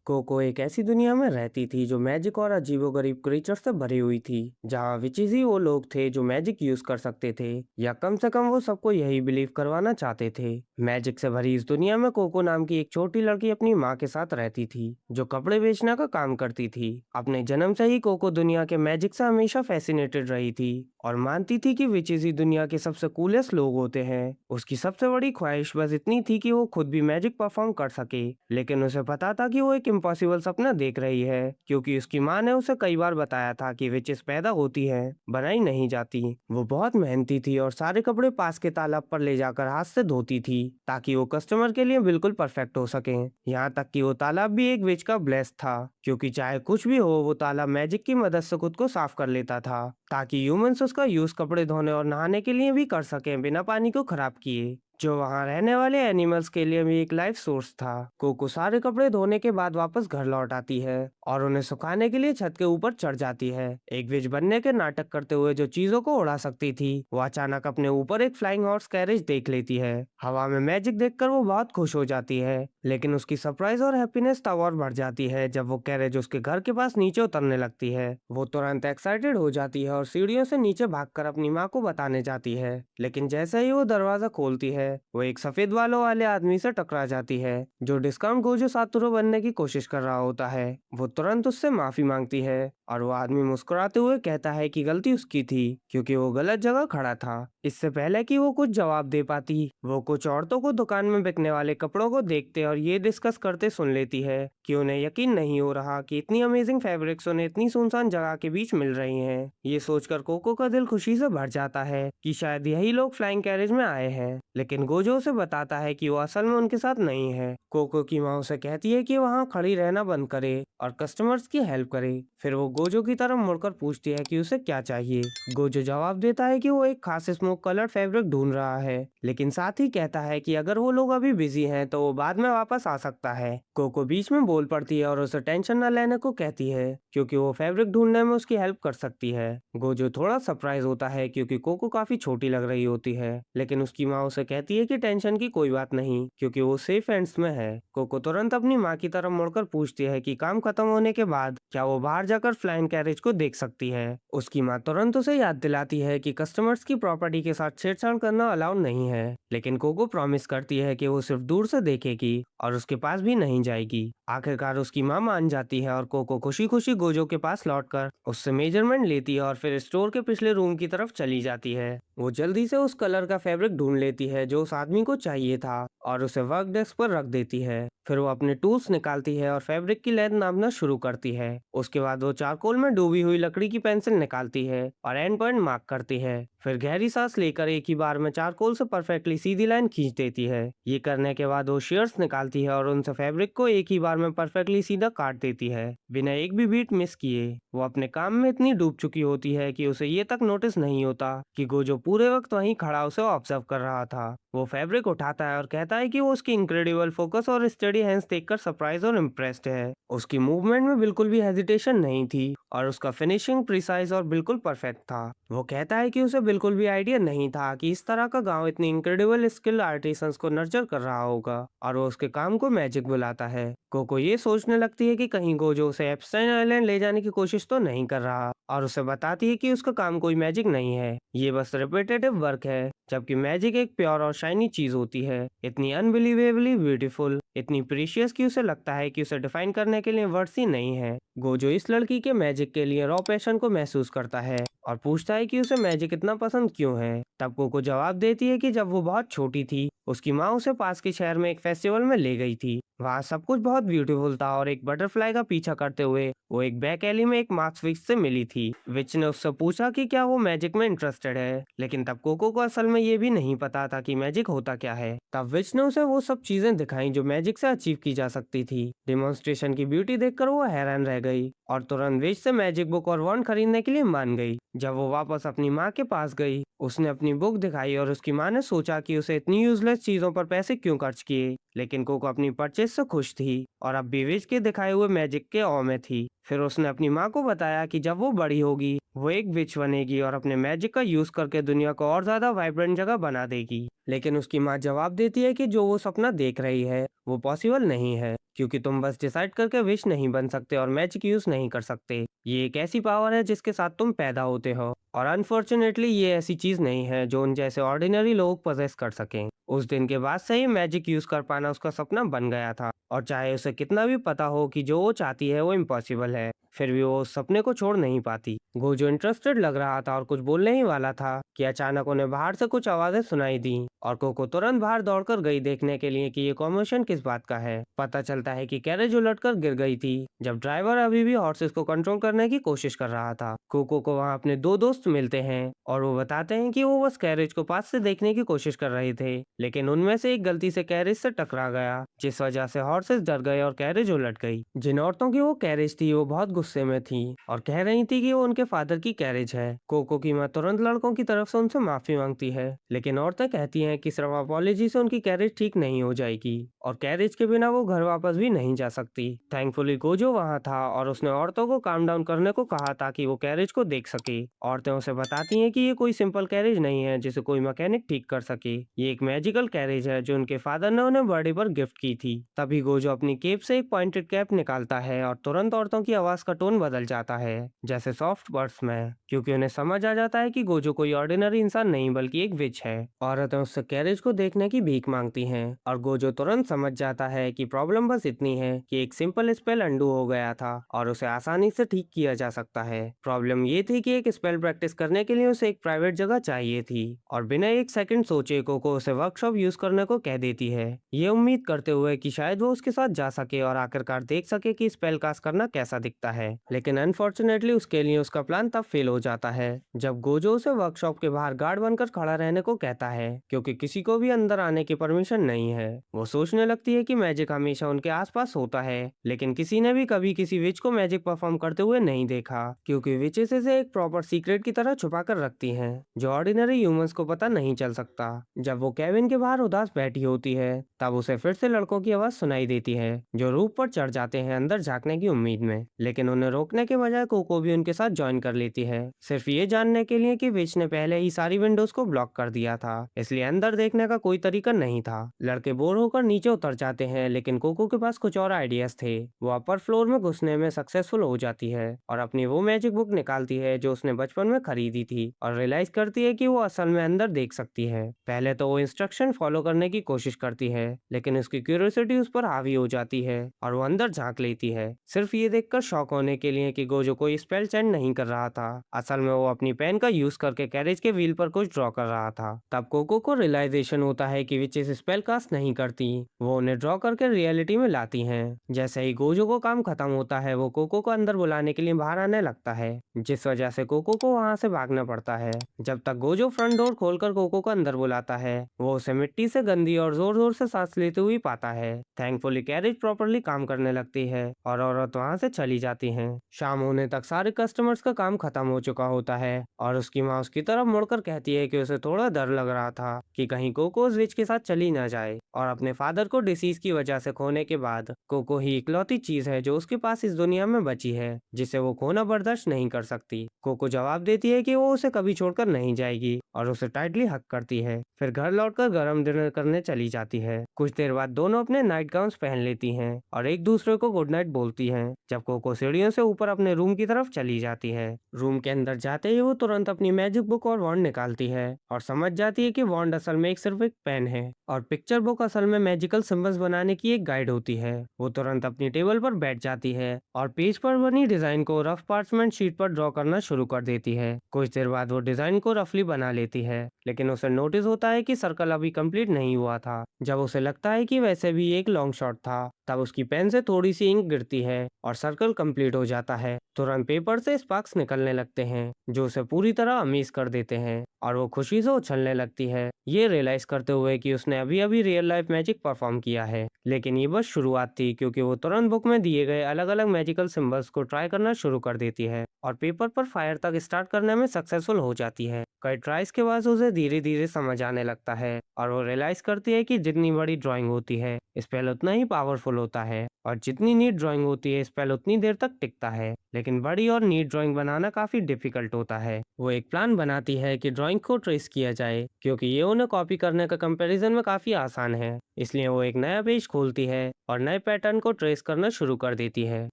Cocoa एक ऐसी दुनिया में रहती थी जो मैजिक और अजीबोगरीब क्रीचर से भरी हुई थी। जहाँ विचेस ही वो लोग थे जो मैजिक यूज कर सकते थे, या कम से कम वो सबको यही बिलीव करवाना चाहते थे। मैजिक से भरी इस दुनिया में कोको नाम की एक छोटी लड़की अपनी माँ के साथ रहती थी, जो कपड़े बेचने का काम करती थी। अपने जन्म से ही कोको दुनिया के मैजिक से हमेशा फैसिनेटेड रही थी और मानती थी कि विचेस ही दुनिया के सबसे कूलेस्ट लोग होते हैं। उसकी सबसे बड़ी ख्वाहिश बस इतनी थी कि वो खुद भी मैजिक परफॉर्म कर सके, लेकिन उसे पता था कि वो एक इम्पॉसिबल सपना देख रही है, क्योंकि उसकी माँ ने उसे कई बार बताया था कि विचेस पैदा होती हैं, बनाई नहीं जाती। वो बहुत मेहनती थी और सारे कपड़े पास के तालाब पर ले जाकर हाथ से धोती थी, ताकि वो कस्टमर के लिए बिल्कुल परफेक्ट हो सके। यहाँ तक कि वो तालाब भी एक विच का ब्लेस था, क्योंकि चाहे कुछ भी हो वो तालाब मैजिक की मदद से खुद को साफ कर लेता था, ताकि ह्यूमंस उसका यूज कपड़े धोने और नहाने के लिए भी कर सकें बिना पानी को खराब किए, जो वहाँ रहने वाले एनिमल्स के लिए भी एक लाइफ सोर्स था। कोको सारे कपड़े धोने के बाद वापस घर लौट आती है और उन्हें सुखाने के लिए छत के ऊपर चढ़ जाती है। एक विच बनने के नाटक करते हुए जो चीजों को उड़ा सकती थी, वो अचानक अपने ऊपर एक फ्लाइंग हॉर्स कैरेज देख लेती है। हवा में मैजिक देखकर वो बहुत खुश हो जाती है, लेकिन उसकी सरप्राइज और हैप्पीनेस तब और बढ़ जाती है जब वो कैरेज उसके घर के पास नीचे उतरने लगती है। वो तुरंत एक्साइटेड हो जाती है और सीढ़ियों से नीचे भागकर अपनी माँ को बताने जाती है, लेकिन जैसे ही वो दरवाजा खोलती है वो एक सफेद बालों वाले आदमी से टकरा जाती है, जो डिस्काउंट गोजो सातोरू बनने की कोशिश कर रहा होता है। वो तुरंत उससे माफी मांगती है और वो आदमी मुस्कुराते हुए कहता है कि गलती उसकी थी, क्योंकि वो गलत जगह खड़ा था। इससे पहले कि वो कुछ जवाब दे पाती, वो कुछ औरतों को दुकान में बिकने वाले कपड़ों को देखते और ये डिस्कस करते सुन लेती है कि उन्हें यकीन नहीं हो रहा कि इतनी अमेजिंग फैब्रिक्स उन्हें इतनी सुनसान जगह के बीच मिल रही हैं। ये सोचकर कोको का दिल खुशी से भर जाता है कि शायद यही लोग फ्लाइंग कैरेज में आए हैं, लेकिन गोजो उसे बताता है कि वो असल में उनके साथ नहीं है। कोको की माँ उसे कहती है कि वहाँ खड़ी रहना बंद करे और कस्टमर्स की हेल्प करे। फिर वो गोजो की तरफ मुड़कर पूछती है कि उसे क्या चाहिए। गोजो जवाब देता है कि वो एक खास स्मोक कलर फैब्रिक ढूंढ रहा है, लेकिन साथ ही कहता है कि अगर वो लोग अभी बिजी हैं तो वो बाद में वापस आ सकता है। कोको बीच में बोल पड़ती है और उसे टेंशन न लेने को कहती है, क्योंकि वो फैब्रिक ढूंढने में उसकी हेल्प कर सकती है। गोजो थोड़ा सरप्राइज होता है क्योंकि कोको काफी छोटी लग रही होती है, लेकिन उसकी माँ उसे कहती है कि टेंशन की कोई बात नहीं, क्योंकि वो सेफ हैंड्स में है। कोको तुरंत अपनी माँ की तरफ मुड़कर पूछती है कि काम खत्म होने के बाद क्या वो बाहर जाकर फ्लाइंग कैरेज को देख सकती है। उसकी माँ तुरंत उसे याद दिलाती है कि कस्टमर्स की प्रॉपर्टी के साथ छेड़छाड़ करना अलाउड नहीं है, लेकिन कोको प्रॉमिस करती है कि वो सिर्फ दूर से देखेगी और उसके पास भी नहीं जाएगी। आखिरकार उसकी माँ मान जाती है और कोको खुशी खुशी गोजो के पास लौटकर उससे मेजरमेंट लेती है और फिर स्टोर के पिछले रूम की तरफ चली जाती है। वो जल्दी से उस कलर का फैब्रिक ढूंढ लेती है जो उस आदमी को चाहिए था और उसे वर्क डेस्क पर रख देती है। फिर वो अपने टूल्स निकालती है और फैब्रिक की लेंथ नापना शुरू करती है। उसके बाद वो चारकोल में डूबी हुई लकड़ी की पेंसिल निकालती है और एंड पॉइंट मार्क करती है। फिर गहरी सांस लेकर एक ही बार में चारकोल से परफेक्टली सीधी लाइन खींच देती है। ये करने के बाद वो शेयर्स निकालती है और उनसे फैब्रिक को एक ही बार में परफेक्टली सीधा काट देती है, बिना एक भी बीट मिस किए। वो अपने काम में इतनी डूब चुकी होती है कि उसे ये तक नोटिस नहीं होता कि गोजो पूरे वक्त वहीं खड़ा उसे ऑब्जर्व कर रहा था। वो फैब्रिक उठाता है और कहता है कि वो उसकी इनक्रेडिबल फोकस और स्टडी हैंड्स देखकर सरप्राइज और इम्प्रेस्ड है। उसकी मूवमेंट में बिल्कुल भी हेजिटेशन नहीं थी और उसका फिनिशिंग प्रिसाइज और बिल्कुल परफेक्ट था। वो कहता है कि उसे बिल्कुल भी आइडिया नहीं था कि इस तरह का गांव इतनी इनक्रेडिबल स्किल आर्टिसंस को नर्चर कर रहा होगा, और वो उसके काम को मैजिक बुलाता है। कोको ये सोचने लगती है कि कहीं गोजो उसे एप्स्टाइन आइलैंड ले जाने की कोशिश तो नहीं कर रहा, और उसे बताती है कि उसका काम कोई मैजिक नहीं है, ये बस रिपीटेटिव वर्क है, जबकि मैजिक एक प्योर और शाइनी चीज होती है, इतनी अनबिलीवेबली ब्यूटीफुल, इतनी प्रीशियस कि उसे लगता है कि उसे डिफाइन करने के लिए वर्ड्स ही नहीं है। गोजो इस लड़की के मैजिक के लिए रॉ पैशन को महसूस करता है और पूछता है कि उसे मैजिक इतना पसंद क्यों है। तब कोको जवाब देती है कि जब वो बहुत छोटी थी उसकी माँ उसे पास के शहर में एक फेस्टिवल में ले गई थी। वहाँ सब कुछ बहुत ब्यूटीफुल था और एक बटरफ्लाई का पीछा करते हुए वो एक बैक एली में एक मार्क्स विच से मिली थी। विच ने उससे पूछा कि क्या वो मैजिक में इंटरेस्टेड है, लेकिन तब कोको को असल में ये भी नहीं पता था कि मैजिक होता क्या है। तब विच ने उसे वो सब चीजें दिखाई जो मैजिक से अचीव की जा सकती थी। डेमोन्स्ट्रेशन की ब्यूटी देखकर वो हैरान रह गई और तुरंत विच से मैजिक बुक और वॉन्ड खरीदने के लिए मान गई। जब वो वापस अपनी माँ के पास गई, उसने अपनी बुक दिखाई और उसकी माँ ने सोचा कि उसे इतनी यूजलेस चीजों पर पैसे क्यों खर्च किए, लेकिन कोको अपनी परचेज से खुश थी और अब भी विच के दिखाए हुए मैजिक के ऑ में थी। फिर उसने अपनी माँ को बताया कि जब वो बड़ी होगी वो एक विच बनेगी और अपने मैजिक का यूज करके दुनिया को और ज्यादा वाइब्रेंट जगह बना देगी। लेकिन उसकी माँ जवाब देती है कि जो वो सपना देख रही है वो पॉसिबल नहीं है, क्योंकि तुम बस डिसाइड करके विश नहीं बन सकते और मैजिक यूज नहीं कर सकते। ये एक ऐसी पावर है जिसके साथ तुम पैदा होते हो, और अनफॉर्चुनेटली ये ऐसी चीज नहीं है जो उन जैसे ऑर्डिनरी लोग पोजेस कर सकें। उस दिन के बाद से ही मैजिक यूज कर पाना उसका सपना बन गया था, और चाहे उसे कितना भी पता हो कि जो वो चाहती है वो इम्पॉसिबल है, फिर भी वो उस सपने को छोड़ नहीं पाती। गोजो इंटरेस्टेड लग रहा था और कुछ बोलने ही वाला था कि अचानक उन्हें बाहर से कुछ आवाजें सुनाई दी, और कोको तुरंत बाहर दौड़कर गई देखने के लिए कि ये कॉमोशन किस बात का है। पता चलता है कि कैरेज उलटकर गिर गई थी, जब ड्राइवर अभी भी हॉर्सेस को कंट्रोल करने की कोशिश कर रहा था। कोको को वहाँ अपने दो दोस्त मिलते हैं और वो बताते हैं कि वो बस कैरेज को पास से देखने की कोशिश कर रहे थे, लेकिन उनमें से एक गलती से कैरेज से टकरा गया, जिस वजह से हॉर्सेस डर गए और कैरेज उलट गई। जिन औरतों की वो कैरेज थी वो बहुत गुस्से में थी और कह रही थी कि वो उनके फादर की कैरेज है। कोको की माँ तुरंत लड़कों की तरफ से उनसे माफी मांगती है, लेकिन औरतें कहती हैं कि सिर्फ अपॉलॉजी से उनकी कैरेज ठीक नहीं हो जाएगी, और कैरेज के बिना वो घर वापस भी नहीं जा सकती। थैंकफुली गोजो वहाँ था और उसने औरतों को काम डाउन करने को कहा ताकि वो कैरेज को देख सके। औरतें उसे बताती हैं कि ये कोई सिंपल कैरेज नहीं है जिसे कोई मैकेनिक ठीक कर सके, ये एक मैजिकल कैरेज है जो उनके फादर ने उन्हें बर्थडे पर गिफ्ट की थी। तभी गोजो अपनी केप से एक पॉइंटेड कैप निकालता है और तुरंत औरतों की आवाज का टोन बदल जाता है, जैसे सॉफ्ट बर्ड्स में, क्योंकि उन्हें समझ आ जाता है कि गोजो कोई ऑर्डिनरी इंसान नहीं बल्कि एक विच है। औरतें उससे कैरेज को देखने की भीख मांगती हैं और गोजो तुरंत समझ जाता है कि प्रॉब्लम बस इतनी है कि एक सिंपल स्पेल अंडू हो गया था और उसे आसानी से ठीक किया जा सकता है। प्रॉब्लम ये थी कि एक स्पेल प्रैक्टिस करने के लिए उसे एक प्राइवेट जगह चाहिए थी, और बिना एक सेकंड सोचे कोको उसे वर्कशॉप यूज करने को कह देती है, ये उम्मीद करते हुए कि शायद वो उसके साथ जा सके और आखिरकार देख सके कि स्पेल कास्ट करना कैसा दिखता है। लेकिन अनफॉर्चुनेटली उसके लिए उसका प्लान तब फेल हो जाता है जब गोजो उसे वर्कशॉप के बाहर गार्ड बनकर खड़ा रहने को कहता है, क्योंकि किसी को भी अंदर आने की परमिशन नहीं है। वो सोचने लगती है कि मैजिक हमेशा उनके आसपास होता है, लेकिन किसी ने भी कभी किसी विच को मैजिक परफॉर्म करते हुए नहीं देखा, क्योंकि विचेस इसे एक प्रॉपर सीक्रेट की तरह छुपा कर रखती हैं जो ऑर्डिनरी ह्यूमंस को पता नहीं चल सकता। जब वो केविन के बाहर उदास बैठी होती है तब उसे फिर से लड़कों की आवाज सुनाई देती है जो रूफ पर चढ़ जाते हैं अंदर झांकने की उम्मीद में, लेकिन उन्हें रोकने के बजाय कोको भी उनके साथ ज्वाइन कर लेती है, सिर्फ ये जानने के लिए कि विच ने पहले ही सारी विंडोज को ब्लॉक कर दिया था, इसलिए अंदर देखने का कोई तरीका नहीं था। लड़के बोर होकर नीचे उतर जाते हैं, लेकिन कोको के पास कुछ और आइडियाज थे। वो अपर फ्लोर में घुसने में सक्सेसफुल हो जाती है और अपनी वो मैजिक बुक निकालती है जो उसने बचपन में खरीदी थी, और रियलाइज करती है कि वो असल में अंदर देख सकती है। पहले तो वो इंस्ट्रक्शन फॉलो करने की कोशिश करती है, लेकिन उसकी क्यूरियोसिटी उस पर हावी हो जाती है और वो अंदर झांक लेती है, सिर्फ ये देखकर शॉक होने के लिए कि गोजो कोई स्पेल चेंज नहीं कर रहा था। असल में वो अपनी पेन का यूज करके कैरेज के व्हील पर कुछ ड्रॉ कर रहा था। तब कोको को रियलाइजेशन होता है कि विचेस स्पेल कास्ट नहीं करती, वो उन्हें ड्रॉ करके रियलिटी में लाती हैं। जैसे ही गोजो को काम खत्म होता है वो कोको को अंदर बुलाने के लिए बाहर आने लगता है, जिस वजह से कोको को वहां से भागना पड़ता है। जब तक गोजो फ्रंट डोर खोलकर कोको को अंदर बुलाता है वो उसे मिट्टी से गंदी और जोर जोर से सांस लेते हुए पाता है। थैंकफुली कैरेज प्रॉपरली काम करने लगती है और औरत वहां से चली जाती हैं। शाम होने तक सारे कस्टमर्स का काम खत्म हो चुका होता है और उसकी माँ उसकी तरफ मुड़कर कहती है कि उसे थोड़ा डर लग रहा था कि कहीं कोको उस विच के साथ चली ना जाए, और अपने फादर को डिसीज की वजह से खोने के बाद कोको ही इकलौती चीज है जो उसके पास इस दुनिया में बची है जिसे वो खोना बर्दाश्त नहीं कर सकती। कोको जवाब देती है कि वो उसे कभी छोड़कर नहीं जाएगी और उसे टाइटली हक करती है, फिर घर लौटकर गरम डिनर करने चली जाती है। कुछ देर बाद दोनों अपने नाइट गाउन्स पहन लेती हैं और एक दूसरे को गुड नाइट बोलती हैं जब कोको सीढ़ियों से ऊपर अपने रूम की तरफ चली जाती है। रूम के अंदर जाते ही वो तुरंत अपनी मैजिक बुक और वॉन्ड निकालती है और समझ जाती है कि वॉन्ड असल में सिर्फ एक पेन है और पिक्चर बुक असल में मैजिकल सिंबल्स बनाने की एक गाइड होती है। वो तुरंत अपनी टेबल पर बैठ जाती है और पेज पर बनी डिजाइन को रफ पार्चमेंट शीट पर ड्रॉ करना शुरू कर देती है। कुछ देर बाद वो डिजाइन को रफली बना लेती है, लेकिन उसे नोटिस होता है कि सर्कल अभी कंप्लीट नहीं हुआ था। जब उसे लगता है कि वैसे भी एक लॉन्ग शॉट था तब उसकी पेन से थोड़ी सी इंक गिरती है और सर्कल कंप्लीट हो जाता है। तुरंत पेपर से स्पार्क्स निकलने लगते हैं जो उसे पूरी तरह अमेज कर देते हैं और वो खुशी से उछलने लगती है, ये रियलाइज करते हुए कि उसने अभी अभी रियल लाइफ मैजिक परफॉर्म किया है। लेकिन ये बस शुरुआत थी, क्योंकि वो तुरंत बुक में दिए गए अलग अलग मैजिकल सिंबल्स को ट्राई करना शुरू कर देती है और पेपर पर फायर तक स्टार्ट करने में सक्सेसफुल हो जाती है। कई ट्राइस के बाद उसे धीरे धीरे समझ आने लगता है और वो रियलाइज करती है कि जितनी बड़ी ड्राइंग होती है स्पेल उतना ही पावरफुल होता है, और जितनी नीट ड्राइंग होती है स्पेल उतनी देर तक टिकता है। लेकिन बड़ी और नीट ड्राइंग बनाना काफी डिफिकल्ट होता है। वो एक प्लान बनाती है कि ड्राइंग को ट्रेस किया जाए, क्योंकि ये उन्हें कॉपी करने का कंपैरिजन में काफी आसान है। इसलिए वो एक नया पेज खोलती है और नए पैटर्न को ट्रेस करना शुरू कर देती है।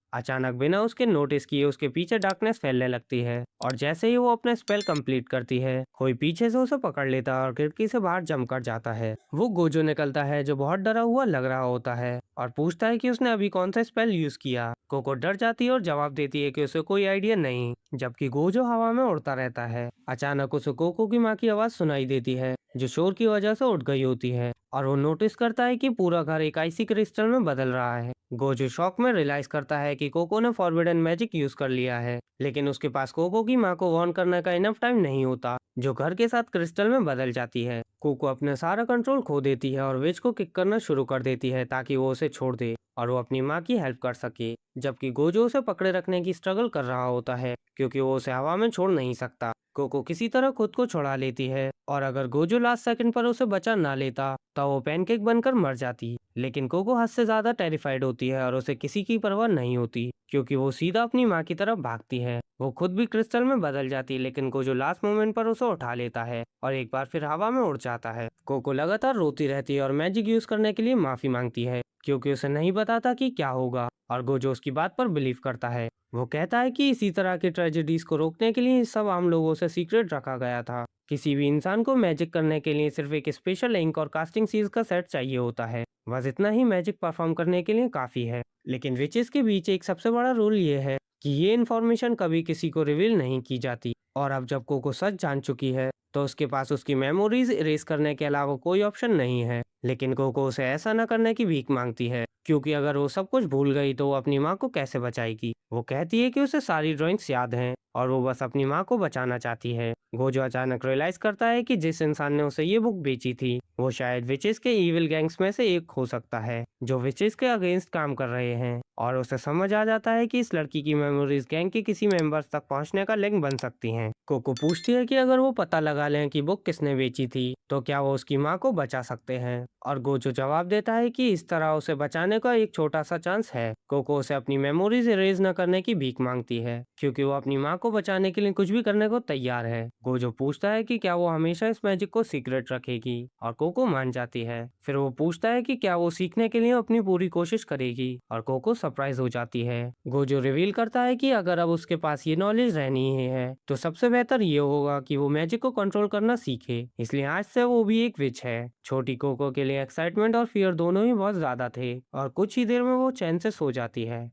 अचानक बिना उसके नोटिस किए उसके पीछे डार्कनेस फैलने लगती है, और जैसे ही वो अपना स्पेल कंप्लीट करती है कोई पीछे से उसे पकड़ लेता है और खिड़की से बाहर जंप कर जाता है। वो गोजो निकलता है जो बहुत डरा हुआ लग रहा होता है और पूछता है कि उसने अभी कौन सा स्पेल यूज किया। कोको डर जाती है और जवाब देती है कि उसे कोई आइडिया नहीं, जबकि गोजो हवा में उड़ता रहता है। अचानक उसे कोको की माँ की आवाज सुनाई देती है जो शोर की वजह से उठ गई होती है, और वो नोटिस करता है कि पूरा घर एक आइसी क्रिस्टल में बदल रहा है। गोजो शॉक में रियलाइज करता है कि कोको ने फॉरबिडन मैजिक यूज कर लिया है, लेकिन उसके पास कोको की माँ को वार्न करने का इनफ टाइम नहीं होता, जो घर के साथ क्रिस्टल में बदल जाती है। कोको अपने सारा कंट्रोल खो देती है और विच को किक करना शुरू कर देती है ताकि वो उसे छोड़ दे और वो अपनी माँ की हेल्प कर सके, जबकि गोजो उसे पकड़े रखने की स्ट्रगल कर रहा होता है क्योंकि वो उसे हवा में छोड़ नहीं सकता। कोको किसी तरह खुद को छुड़ा लेती है, और अगर गोजो लास्ट सेकंड पर उसे बचा ना लेता तो वो पैनकेक बनकर मर जाती। लेकिन कोको हद से ज्यादा टेरिफाइड होती है और उसे किसी की परवाह नहीं होती, क्योंकि वो सीधा अपनी माँ की तरफ भागती है। वो खुद भी क्रिस्टल में बदल जाती है, लेकिन गोजो लास्ट मोमेंट पर उसे उठा लेता है और एक बार फिर हवा में उड़ जाता है। कोको लगातार रोती रहती है और मैजिक यूज करने के लिए माफी मांगती है, क्योंकि उसे नहीं बताता कि क्या होगा, और गोजो उसकी बात पर बिलीव करता है। वो कहता है कि इसी तरह की ट्रेजेडीज को रोकने के लिए सब आम लोगों से सीक्रेट रखा गया था। किसी भी इंसान को मैजिक करने के लिए सिर्फ एक स्पेशल इंक और कास्टिंग सीज का सेट चाहिए होता है, बस इतना ही मैजिक परफॉर्म करने के लिए काफी है। लेकिन विचेस के बीच एक सबसे बड़ा रूल ये है कि ये इन्फॉर्मेशन कभी किसी को रिवील नहीं की जाती, और अब जब कोको सच जान चुकी है तो उसके पास उसकी मेमोरीज इरेज करने के अलावा कोई ऑप्शन नहीं है। लेकिन कोको उसे ऐसा न करने की भीख मांगती है, क्योंकि अगर वो सब कुछ भूल गई तो वो अपनी माँ को कैसे बचाएगी। वो कहती है कि उसे सारी ड्राइंग्स याद हैं और वो बस अपनी माँ को बचाना चाहती है। गोजो अचानक रियलाइज करता है कि जिस इंसान ने उसे ये बुक बेची थी वो शायद विचेस के इविल गैंग्स में से एक हो सकता है, जो विचेस के अगेंस्ट काम कर रहे हैं, और उसे समझ आ जाता है कि इस लड़की की मेमोरीज गैंग के किसी मेंबर्स तक पहुंचने का लिंक बन सकती हैं। कोको पूछती है कि अगर वो पता लगा लें कि बुक किसने बेची थी तो क्या वो उसकी माँ को बचा सकते हैं, और गोजो जवाब देता है कि इस तरह उसे बचाने का एक छोटा सा चांस है। कोको उसे अपनी मेमोरीज इरेज न करने की भीख मांगती है, क्योंकि वो अपनी माँ को बचाने के लिए कुछ भी करने को तैयार है। गोजो पूछता है कि क्या वो हमेशा इस मैजिक को सीक्रेट रखेगी, और कोको मान जाती है। फिर वो पूछता है कि क्या वो सीखने के लिए अपनी पूरी कोशिश करेगी, और कोको सरप्राइज हो जाती है। गोजो रिवील करता है कि अगर अब उसके पास ये नॉलेज रहनी ही है तो सबसे बेहतर ये होगा कि वो मैजिक को कंट्रोल करना सीखे, इसलिए आज से वो भी एक विच है। छोटी कोको के लिए एक्साइटमेंट और फियर दोनों ही बहुत ज्यादा थे, और कुछ ही देर में वो चैन से सो जाती है।